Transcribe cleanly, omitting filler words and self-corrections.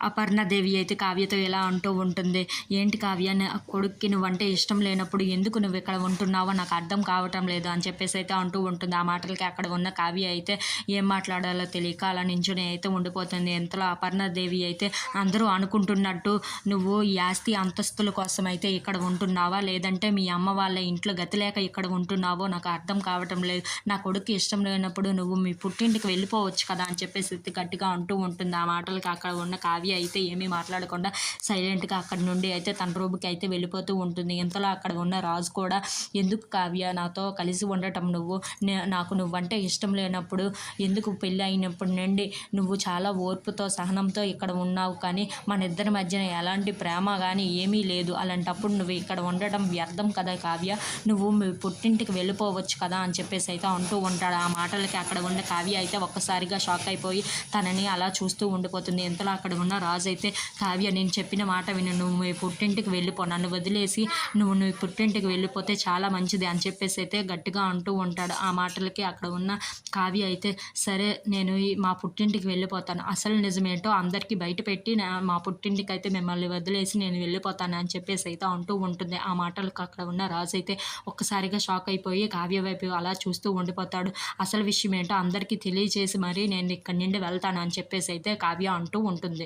అపర్ణదేవి అయితే కావ్యతో ఇలా అంటూ ఉంటుంది. ఏంటి కావ్య, కొడుక్కి నువ్వంటే ఇష్టం లేనప్పుడు ఎందుకు నువ్వు ఇక్కడ ఉంటున్నావో నాకు అర్థం కావటం లేదు అని చెప్పేసి అయితే అంటూ ఉంటుంది. ఆ మాటలకి అక్కడ ఉన్న కావ్య అయితే ఏం మాట్లాడాలో తెలియక అలా నించుని అయితే ఉండిపోతుంది. ఇంతలో అపర్ణదేవి అయితే అందరూ అనుకుంటున్నట్టు నువ్వు ఈ ఆస్తి అంతస్తుల కోసం అయితే ఇక్కడ ఉంటున్నావా, లేదంటే మీ అమ్మ వాళ్ళ ఇంట్లో గతి లేక ఇక్కడ ఉంటున్నావో నాకు అర్థం కావటం లేదు. నా కొడుక్కి ఇష్టం లేనప్పుడు నువ్వు మీ పుట్టింటికి వెళ్ళిపోవచ్చు కదా అని చెప్పేసి గట్టిగా అంటూ ఉంటుంది. ఆ మాటలకి అక్కడ ఉన్న కావ్య అయితే ఏమీ మాట్లాడకుండా సైలెంట్గా అక్కడి నుండి అయితే తన రూమ్కి అయితే వెళ్ళిపోతూ ఉంటుంది. ఇంతలో అక్కడ ఉన్న రాజు కూడా, ఎందుకు కావ్య నాతో కలిసి ఉండటం నువ్వు, నాకు నువ్వంటే ఇష్టం లేనప్పుడు ఎందుకు పెళ్ళి అయినప్పటి నుండి నువ్వు చాలా ఓర్పుతో సహనంతో ఇక్కడ ఉన్నావు, కానీ మన ఇద్దరి మధ్యన ఎలాంటి ప్రేమ కానీ ఏమీ లేదు. అలాంటప్పుడు నువ్వు ఇక్కడ ఉండటం వ్యర్థం కదా కావ్య, నువ్వు మీ పుట్టింటికి వెళ్ళిపోవచ్చు కదా అని చెప్పేసి అయితే అంటూ ఉంటాడు. ఆ మాటలకి అక్కడ ఉన్న కావ్య అయితే ఒక్కసారిగా షాక్ అయిపోయి తనని అలా చూస్తూ ఉండిపోతుంది. ఇంతలో అక్కడ ఉన్న రాజు అయితే, కావ్య నేను చెప్పిన మాట విను, నువ్వు మీ పుట్టింటికి వెళ్ళిపో, నన్ను వదిలేసి నువ్వు నీ పుట్టింటికి వెళ్ళిపోతే చాలా మంచిది అని చెప్పేసి అయితే గట్టిగా అంటూ ఉంటాడు. ఆ మాటలకి అక్కడ ఉన్న కావ్య అయితే, సరే నేను మా పుట్టింటికి వెళ్ళిపోతాను, అసలు నిజమేంటో అందరికీ బయట పెట్టి మా పుట్టింటికి అయితే మిమ్మల్ని వదిలేసి నేను వెళ్ళిపోతాను అని చెప్పేసి అయితే అంటూ ఉంటుంది. ఆ మాటలకు అక్కడ ఉన్న రాజు అయితే ఒక్కసారిగా షాక్ అయిపోయి కావ్య వైపు అలా చూస్తూ ఉండిపోతాడు. అసలు విషయం ఏంటో అందరికీ తెలియజేసి మరీ నేను ఇక్కడి నుండి వెళ్తాను అని చెప్పేసి అయితే కావ్య అంటూ ఉంటుంది.